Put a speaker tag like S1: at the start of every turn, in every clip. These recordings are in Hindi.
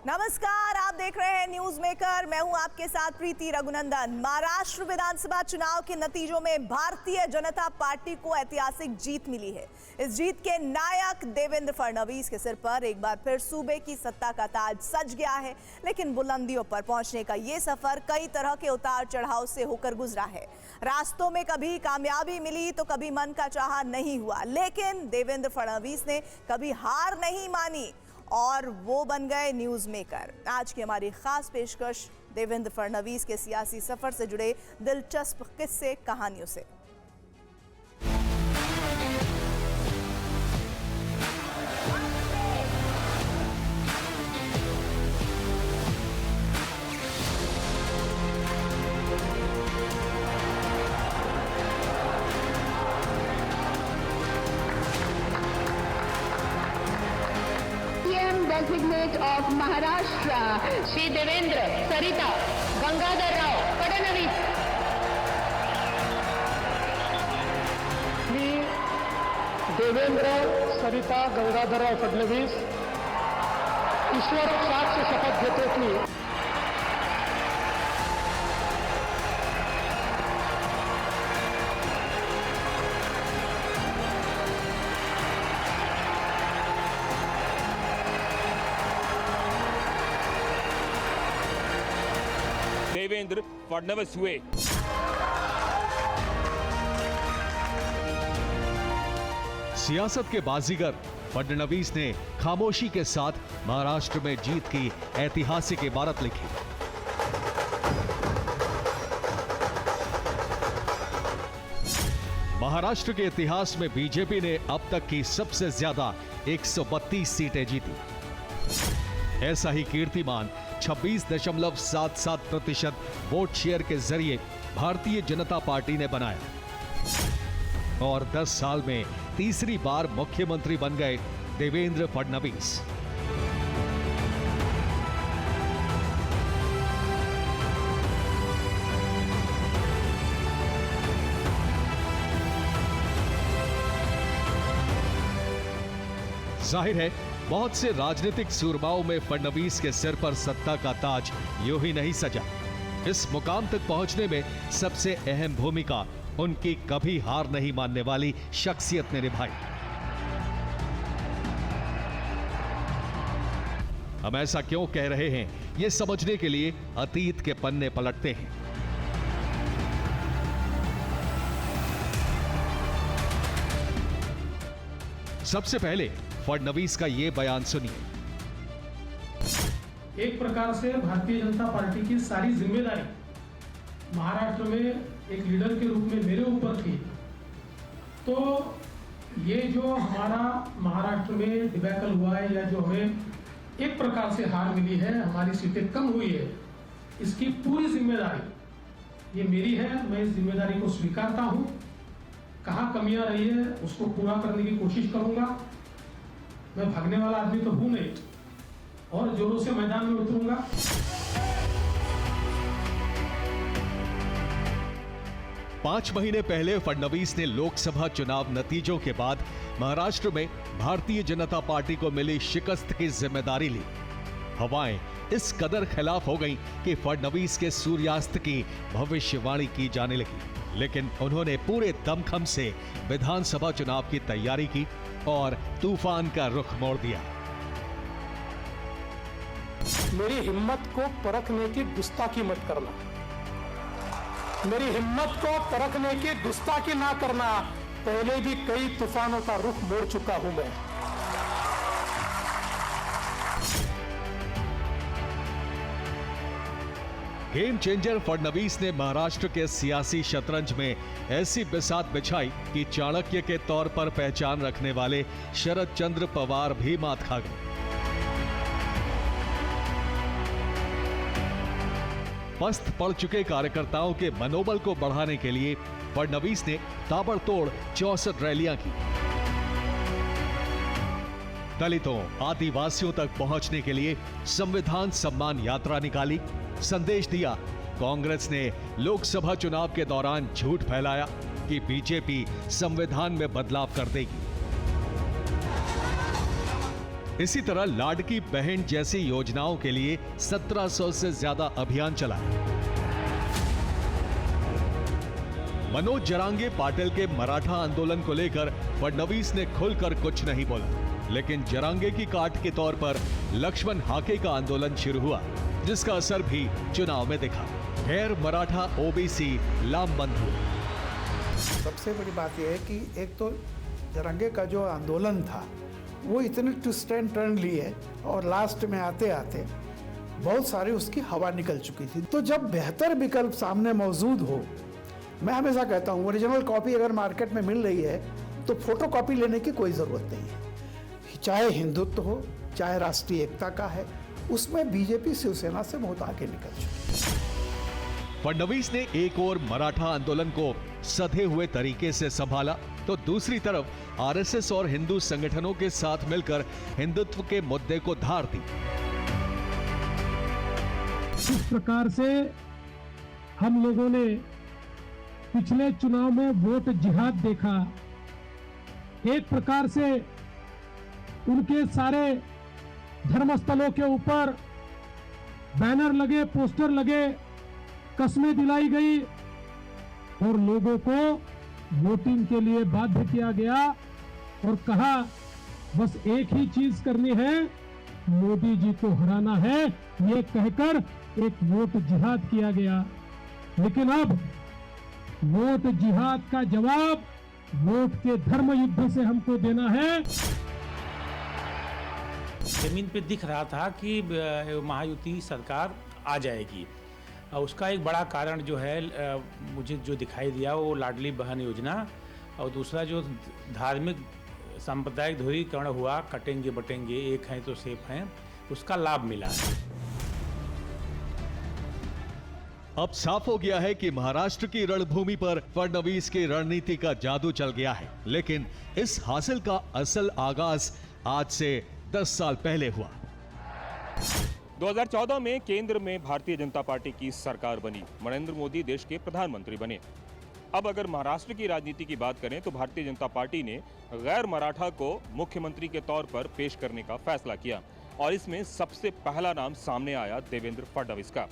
S1: नमस्कार, आप देख रहे हैं न्यूज मेकर। मैं हूं आपके साथ प्रीति रघुनंदन। महाराष्ट्र विधानसभा चुनाव के नतीजों में भारतीय जनता पार्टी को ऐतिहासिक जीत मिली है। इस जीत के नायक देवेंद्र फडणवीस के सिर पर एक बार फिर सूबे की सत्ता का ताज सज गया है। लेकिन बुलंदियों पर पहुंचने का ये सफर कई तरह के उतार चढ़ाव से होकर गुजरा है। रास्तों में कभी कामयाबी मिली तो कभी मन का चाहा नहीं हुआ, लेकिन देवेंद्र फडणवीस ने कभी हार नहीं मानी और वो बन गए न्यूज मेकर। आज की हमारी खास पेशकश देवेंद्र फडणवीस के सियासी सफर से जुड़े दिलचस्प किस्से कहानियों से।
S2: Designate of Maharashtra, Shri Devendra, Sarita, Gangadhar Rao, Fadnavis.
S3: मी देवेंद्र सरिता गंगाधरराव फडणवीस ईश्वर साक्ष शपथ घेतो की
S4: देवेंद्र फडणवीस हुए।
S5: सियासत के बाजीगर फडणवीस ने खामोशी के साथ महाराष्ट्र में जीत की ऐतिहासिक इबारत लिखी। महाराष्ट्र के इतिहास में बीजेपी ने अब तक की सबसे ज्यादा 132 सीटें जीती। ऐसा ही कीर्तिमान 26.77% वोट शेयर के जरिए भारतीय जनता पार्टी ने बनाया और 10 साल में तीसरी बार मुख्यमंत्री बन गए देवेंद्र फडणवीस। जाहिर है बहुत से राजनीतिक सूरमाओं में फडणवीस के सिर पर सत्ता का ताज यूं ही नहीं सजा। इस मुकाम तक पहुंचने में सबसे अहम भूमिका उनकी कभी हार नहीं मानने वाली शख्सियत ने निभाई। हम ऐसा क्यों कह रहे हैं, यह समझने के लिए अतीत के पन्ने पलटते हैं। सबसे पहले फडणवीस का यह बयान सुनिए।
S3: एक प्रकार से भारतीय जनता पार्टी की सारी जिम्मेदारी महाराष्ट्र में एक लीडर के रूप में मेरे ऊपर थी। तो ये जो हमारा महाराष्ट्र में डिबैकल हुआ है या जो हमें एक प्रकार से हार मिली है, हमारी सीटें कम हुई है, इसकी पूरी जिम्मेदारी ये मेरी है। मैं इस जिम्मेदारी को स्वीकारता हूं। कहां कमियां रही है उसको पूरा करने की कोशिश करूंगा। मैं भागने वाला आदमी तो हूं नहीं और जोरों से मैदान में उतरूंगा।
S5: पांच महीने पहले फडणवीस ने लोकसभा चुनाव नतीजों के बाद महाराष्ट्र में भारतीय जनता पार्टी को मिली शिकस्त की जिम्मेदारी ली। हवाएं इस कदर खिलाफ हो गईं कि फडणवीस के सूर्यास्त की भविष्यवाणी की जाने लगी। लेकिन उन्होंने पूरे दमखम से विधानसभा चुनाव की तैयारी की और तूफान का रुख मोड़ दिया।
S3: मेरी हिम्मत को परखने की गुस्ताखी मत करना। मेरी हिम्मत को परखने की गुस्ताखी ना करना। पहले भी कई तूफानों का रुख मोड़ चुका हूं मैं।
S5: गेम चेंजर फडणवीस ने महाराष्ट्र के सियासी शतरंज में ऐसी बिसात बिछाई कि चाणक्य के तौर पर पहचान रखने वाले शरद चंद्र पवार भी मात खा गए। पस्त पड़ चुके कार्यकर्ताओं के मनोबल को बढ़ाने के लिए फडणवीस ने ताबड़तोड़ 64 रैलियां की। दलितों, आदिवासियों तक पहुंचने के लिए संविधान सम्मान यात्रा निकाली। संदेश दिया कांग्रेस ने लोकसभा चुनाव के दौरान झूठ फैलाया कि बीजेपी संविधान में बदलाव कर देगी। इसी तरह लाडकी बहन जैसी योजनाओं के लिए 1700 से ज्यादा अभियान चलाए। मनोज जरांगे पाटिल के मराठा आंदोलन को लेकर फडणवीस ने खुलकर कुछ नहीं बोला, लेकिन जरांगे की काट के तौर पर लक्ष्मण हाके का आंदोलन शुरू हुआ, जिसका असर भी चुनाव में दिखा। गैर मराठा ओबीसी लामबंद हुए।
S6: सबसे बड़ी बात यह है कि एक तो जरांगे का जो आंदोलन था वो इतने ट्विस्ट एंड टर्न लिए और लास्ट में आते आते बहुत सारी उसकी हवा निकल चुकी थी। तो जब बेहतर विकल्प सामने मौजूद हो, मैं हमेशा कहता हूँ ओरिजिनल कॉपी अगर मार्केट में मिल रही है तो फोटो कॉपी लेने की कोई ज़रूरत नहीं है। चाहे हिंदुत्व हो, चाहे राष्ट्रीय एकता का है, उसमें बीजेपी शिवसेना से बहुत आगे निकल चुकी।
S5: फडणवीस ने एक और मराठा आंदोलन को सधे हुए तरीके से संभाला, तो दूसरी तरफ आरएसएस और हिंदू संगठनों के साथ मिलकर हिंदुत्व के मुद्दे को धार दी।
S3: इस प्रकार से हम लोगों ने पिछले चुनाव में वोट जिहाद देखा। एक प्रकार से उनके सारे धर्मस्थलों के ऊपर बैनर लगे, पोस्टर लगे, कस्में दिलाई गई और लोगों को वोटिंग के लिए बाध्य किया गया और कहा बस एक ही चीज करनी है, मोदी जी को हराना है, ये कहकर एक वोट जिहाद किया गया। लेकिन अब वोट जिहाद का जवाब वोट के धर्म युद्ध से हमको देना है।
S7: जमीन पे दिख रहा था कि महायुति सरकार आ जाएगी। उसका एक बड़ा कारण जो है मुझे जो दिखाई दिया वो लाडली बहन योजना और दूसरा जो धार्मिक सांप्रदायिक ध्रुवीकरण हुआ, कटेंगे बटेंगे, एक हैं तो सेफ हैं, उसका लाभ मिला है।
S5: अब साफ हो गया है कि महाराष्ट्र की रणभूमि पर फडणवीस की रणनीति का जादू चल गया है, लेकिन इस हासिल का असल आगाज आज से 10 साल पहले हुआ।
S4: 2014 में केंद्र में भारतीय जनता पार्टी की सरकार बनी, नरेंद्र मोदी देश के प्रधानमंत्री बने। अब अगर महाराष्ट्र की राजनीति की बात करें तो भारतीय जनता पार्टी ने गैर मराठा को मुख्यमंत्री के तौर पर पेश करने का फैसला किया और इसमें सबसे पहला नाम सामने आया देवेंद्र फडणवीस का।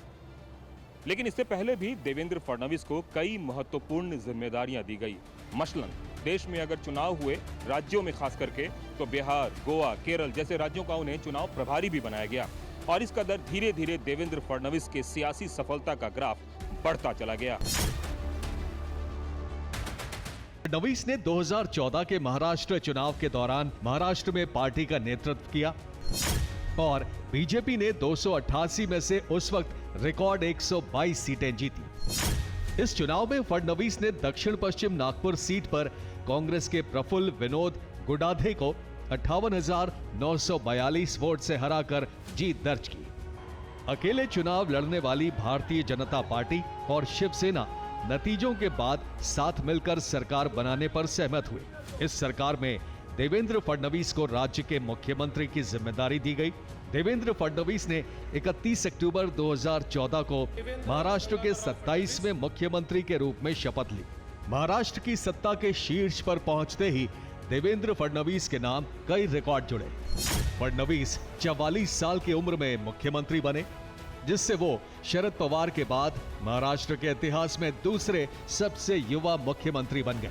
S4: लेकिन इससे पहले भी देवेंद्र फडणवीस को कई महत्वपूर्ण जिम्मेदारियां दी गई। मसलन देश में अगर चुनाव हुए राज्यों में खास करके तो बिहार, गोवा, केरल जैसे राज्यों का उन्हें चुनाव प्रभारी भी बनाया गया और इस कदर धीरे धीरे देवेंद्र फडणवीस के सियासी सफलता का ग्राफ बढ़ता चला गया।
S5: फडणवीस ने 2014 के महाराष्ट्र चुनाव के दौरान महाराष्ट्र में पार्टी का नेतृत्व किया और बीजेपी ने 288 में से उस वक्त रिकॉर्ड 122 सीटें जीती। इस चुनाव में फडणवीस ने दक्षिण पश्चिम नागपुर सीट पर कांग्रेस के प्रफुल्ल विनोद गुडाधे को 58,942 वोट से हराकर जीत दर्ज की। अकेले चुनाव लड़ने वाली भारतीय जनता पार्टी और शिवसेना नतीजों के बाद साथ मिलकर सरकार बनाने पर सहमत हुए। इस सरकार में देवेंद्र फडणवीस को राज्य के मुख्यमंत्री की जिम्मेदारी दी गई। देवेंद्र फडणवीस ने 31 अक्टूबर 2014 को महाराष्ट्र के 27वें मुख्यमंत्री के रूप में शपथ ली। महाराष्ट्र की सत्ता के शीर्ष पर पहुंचते ही देवेंद्र फडणवीस के नाम कई रिकॉर्ड जुड़े। फडणवीस 44 साल की उम्र में मुख्यमंत्री बने, जिससे वो शरद पवार के बाद महाराष्ट्र के इतिहास में दूसरे सबसे युवा मुख्यमंत्री बन गए।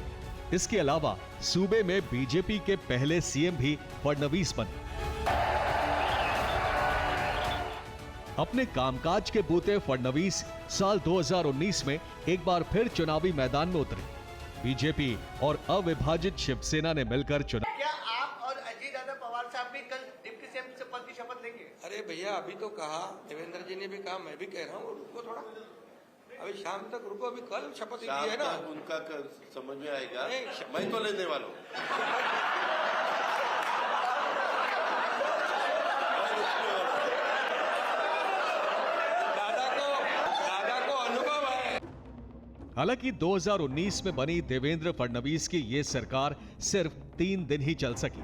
S5: इसके अलावा सूबे में बीजेपी के पहले सीएम भी फडणवीस बने। अपने कामकाज के बूते फडणवीस साल 2019 में एक बार फिर चुनावी मैदान में उतरे। बीजेपी और अविभाजित शिवसेना ने मिलकर चुनाव।
S8: क्या आप और अजीत दादा पवार साहब भी कल डिप्टी सीएम पद की शपथ लेंगे?
S9: अरे भैया अभी तो कहा, देवेंद्र जी ने भी कहा, मैं भी कह रहा हूँ रुको थोड़ा, अभी शाम तक रुको, अभी कल शपथ ली है ना,
S8: उनका समझ में आएगा। मैं तो लेने वाला हूँ।
S9: दादा को अनुभव है।
S5: हालांकि 2019 में बनी देवेंद्र फडणवीस की ये सरकार सिर्फ 3 दिन ही चल सकी।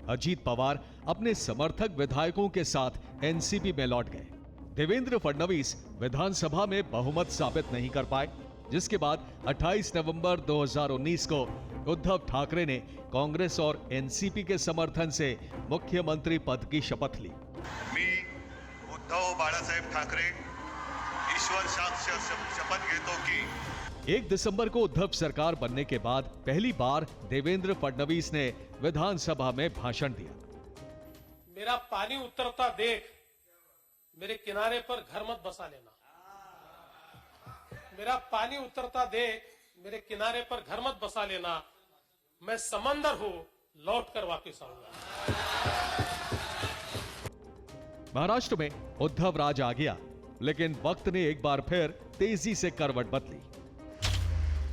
S5: अजीत पवार अपने समर्थक विधायकों के साथ एनसीपी में लौट गए। देवेंद्र फडणवीस विधानसभा में बहुमत साबित नहीं कर पाए जिसके बाद 28 नवंबर 2019 को उद्धव ठाकरे ने कांग्रेस और एनसीपी के समर्थन से मुख्यमंत्री पद की शपथ ली।
S10: मी उद्धव बाळासाहेब ठाकरे ईश्वर साक्ष शपथ घेतो की
S5: 1 दिसंबर को उद्धव सरकार बनने के बाद पहली बार देवेंद्र फडणवीस ने विधानसभा में भाषण दिया।
S11: मेरा पानी उतरता देख मेरे किनारे पर घर मत बसा लेना। मेरा पानी उतरता देख मेरे किनारे पर घर मत बसा लेना। मैं समंदर हूं, लौट कर वापिस आऊंगा।
S5: महाराष्ट्र में उद्धव राज आ गया, लेकिन वक्त ने एक बार फिर तेजी से करवट बदली।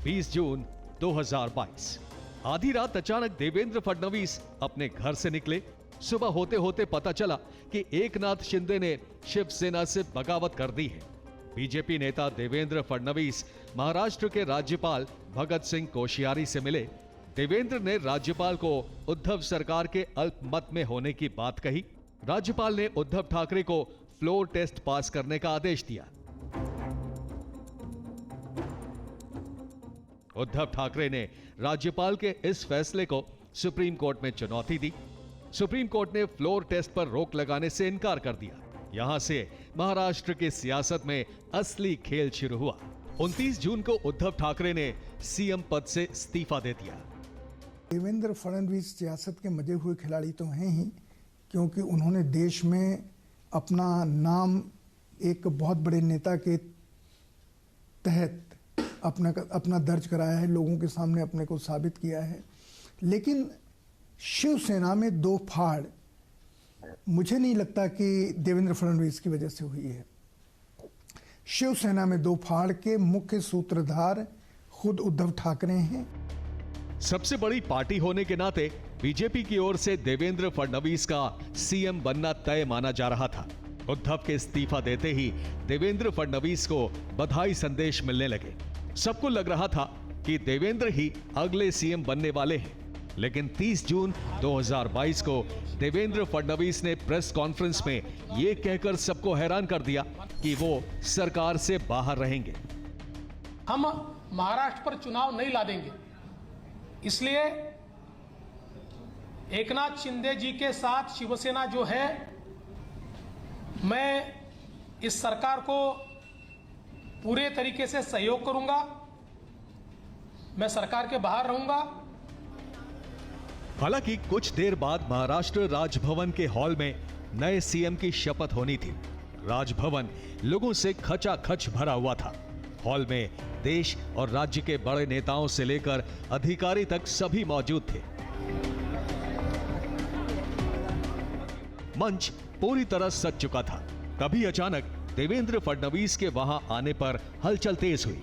S5: 20 जून 2022 आधी रात अचानक देवेंद्र फडणवीस अपने घर से निकले। सुबह होते होते पता चला कि एकनाथ शिंदे ने शिवसेना से बगावत कर दी है। बीजेपी नेता देवेंद्र फडणवीस महाराष्ट्र के राज्यपाल भगत सिंह कोश्यारी से मिले। देवेंद्र ने राज्यपाल को उद्धव सरकार के अल्पमत में होने की बात कही। राज्यपाल ने उद्धव ठाकरे को फ्लोर टेस्ट पास करने का आदेश दिया। उद्धव ठाकरे ने राज्यपाल के इस फैसले को सुप्रीम कोर्ट में चुनौती दी। सुप्रीम कोर्ट ने फ्लोर टेस्ट पर रोक लगाने से इनकार कर दिया। यहां से महाराष्ट्र की सियासत में असली खेल शुरू हुआ। 29 जून को उद्धव ठाकरे ने सीएम पद से इस्तीफा दे दिया।
S12: देवेंद्र फडणवीस सियासत के मजे हुए खिलाड़ी तो हैं ही, क्योंकि उन्होंने देश में अपना नाम एक बहुत बड़े नेता के तहत अपना दर्ज कराया है, लोगों के सामने अपने को साबित किया है। लेकिन शिवसेना में दो फाड़ मुझे नहीं लगता कि देवेंद्र फडणवीस की वजह से हुई है। शिवसेना में दो फाड़ के मुख्य सूत्रधार खुद उद्धव ठाकरे हैं।
S5: सबसे बड़ी पार्टी होने के नाते बीजेपी की ओर से देवेंद्र फडणवीस का सीएम बनना तय माना जा रहा था। उद्धव के इस्तीफा देते ही देवेंद्र फडणवीस को बधाई संदेश मिलने लगे। सबको लग रहा था कि देवेंद्र ही अगले सीएम बनने वाले हैं। लेकिन 30 जून 2022 को देवेंद्र फडणवीस ने प्रेस कॉन्फ्रेंस में यह कहकर सबको हैरान कर दिया कि वो सरकार से बाहर रहेंगे।
S11: हम महाराष्ट्र पर चुनाव नहीं लड़ेंगे, इसलिए एकनाथ शिंदे जी के साथ शिवसेना जो है, मैं इस सरकार को पूरे तरीके से सहयोग करूंगा। मैं सरकार के बाहर रहूंगा।
S5: हालांकि कुछ देर बाद महाराष्ट्र राजभवन के हॉल में नए सीएम की शपथ होनी थी। राजभवन लोगों से खचाखच भरा हुआ था। हॉल में देश और राज्य के बड़े नेताओं से लेकर अधिकारी तक सभी मौजूद थे। मंच पूरी तरह सज चुका था। तभी अचानक देवेंद्र फडणवीस के वहां आने पर हलचल तेज हुई।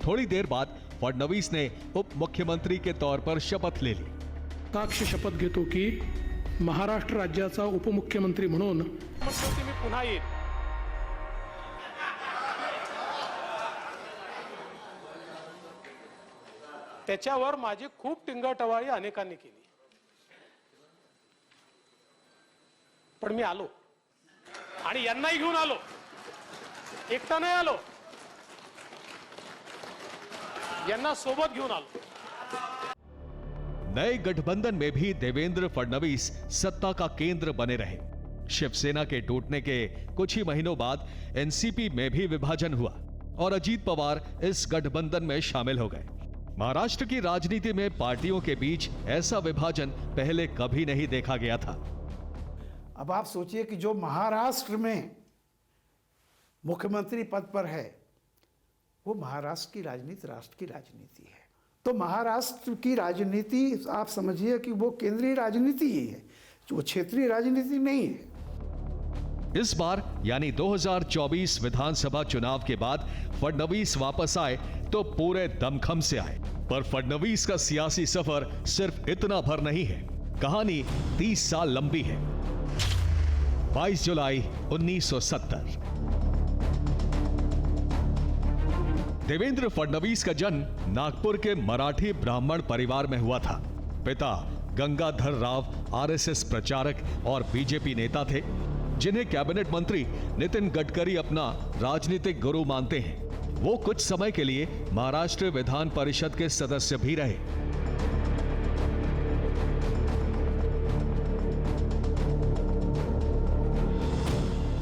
S5: थोड़ी देर बाद फडणवीस ने उप मुख्यमंत्री के तौर पर शपथ ले ली।
S3: साक्ष शपथ घेतो की महाराष्ट्र राज्याचा उपमुख्यमंत्री म्हणून
S11: मी पुन्हा येईल। त्याच्यावर माझी खूप टिंगटवाळी अनेकांनी केली, पण मी आलो आणि यांनाही घेऊन आलो, एकटा नाही आलो, यांना सोबत घेऊन आलो।
S5: नए गठबंधन में भी देवेंद्र फडणवीस सत्ता का केंद्र बने रहे। शिवसेना के टूटने के कुछ ही महीनों बाद एनसीपी में भी विभाजन हुआ और अजीत पवार इस गठबंधन में शामिल हो गए। महाराष्ट्र की राजनीति में पार्टियों के बीच ऐसा विभाजन पहले कभी नहीं देखा गया था।
S6: अब आप सोचिए कि जो महाराष्ट्र में मुख्यमंत्री पद पर है, वो महाराष्ट्र की राजनीति राष्ट्र की राजनीति है। तो महाराष्ट्र की राजनीति आप समझिए कि वो केंद्रीय राजनीति ही है, वो क्षेत्रीय राजनीति नहीं है।
S5: इस बार यानी 2024 विधानसभा चुनाव के बाद फडणवीस वापस आए तो पूरे दमखम से आए। पर फडणवीस का सियासी सफर सिर्फ इतना भर नहीं है, कहानी 30 साल लंबी है। 22 जुलाई 1970 देवेंद्र फडणवीस का जन्म नागपुर के मराठी ब्राह्मण परिवार में हुआ था। पिता गंगाधर राव आरएसएस प्रचारक और बीजेपी नेता थे, जिन्हें कैबिनेट मंत्री नितिन गडकरी अपना राजनीतिक गुरु मानते हैं। वो कुछ समय के लिए महाराष्ट्र विधान परिषद के सदस्य भी रहे।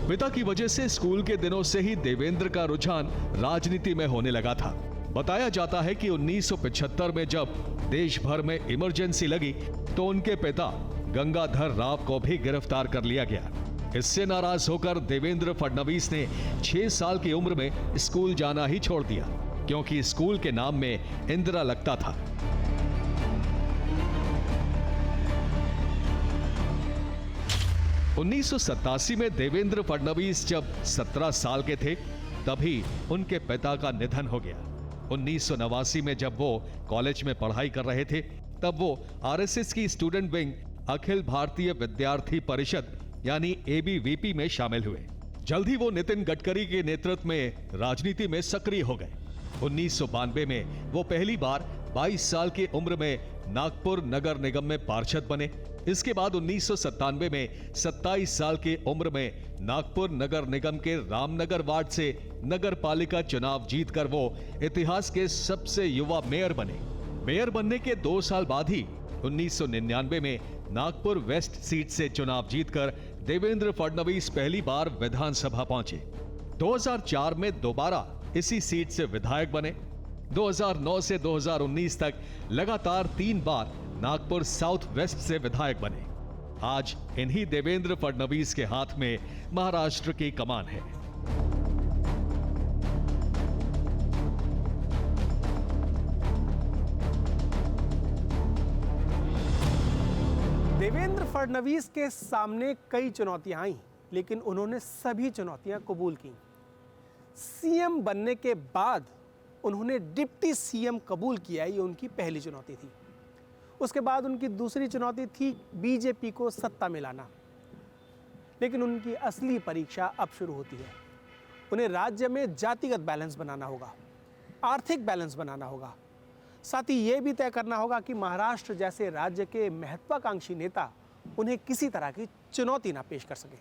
S5: पिता की वजह से स्कूल के दिनों से ही देवेंद्र का रुझान राजनीति में होने लगा था। बताया जाता है कि 1975 में जब देश भर में इमरजेंसी लगी तो उनके पिता गंगाधर राव को भी गिरफ्तार कर लिया गया। इससे नाराज होकर देवेंद्र फडणवीस ने 6 साल की उम्र में स्कूल जाना ही छोड़ दिया, क्योंकि स्कूल के नाम में इंदिरा लगता था। उन्नीस में देवेंद्र फडणवीस जब 17 साल के थे तभी उनके पिता का निधन हो गया। 1989 में जब वो कॉलेज में पढ़ाई कर रहे थे तब वो आरएसएस की स्टूडेंट विंग अखिल भारतीय विद्यार्थी परिषद यानी एबीवीपी में शामिल हुए। जल्द ही वो नितिन गडकरी के नेतृत्व में राजनीति में सक्रिय हो गए। 1992 में वो पहली बार 22 साल की उम्र में नागपुर नगर निगम में पार्षद बने। इसके बाद 1997 में 27 साल की उम्र में नागपुर नगर निगम के रामनगर वार्ड से नगर पालिका चुनाव जीतकर वो इतिहास के सबसे युवा मेयर बने। मेयर बनने के 2 साल बाद ही 1999 में नागपुर वेस्ट सीट से चुनाव जीतकर देवेंद्र फडणवीस पहली बार विधानसभा पहुंचे। 2004 में दोबारा इसी सीट से विधायक बने। 2009 से 2019 तक लगातार 3 बार नागपुर साउथ वेस्ट से विधायक बने। आज इन्हीं देवेंद्र फडणवीस के हाथ में महाराष्ट्र की कमान है।
S13: देवेंद्र फडणवीस के सामने कई चुनौतियां आई, लेकिन उन्होंने सभी चुनौतियां कबूल की। सीएम बनने के बाद उन्होंने डिप्टी सीएम कबूल किया, ये उनकी पहली चुनौती थी। उसके बाद उनकी दूसरी चुनौती थी बीजेपी को सत्ता में लाना। लेकिन उनकी असली परीक्षा अब शुरू होती है। उन्हें राज्य में जातिगत बैलेंस बनाना होगा, आर्थिक बैलेंस बनाना होगा। साथ ही ये भी तय करना होगा कि महाराष्ट्र जैसे राज्य के महत्वाकांक्षी नेता उन्हें किसी तरह की चुनौती ना पेश कर सके।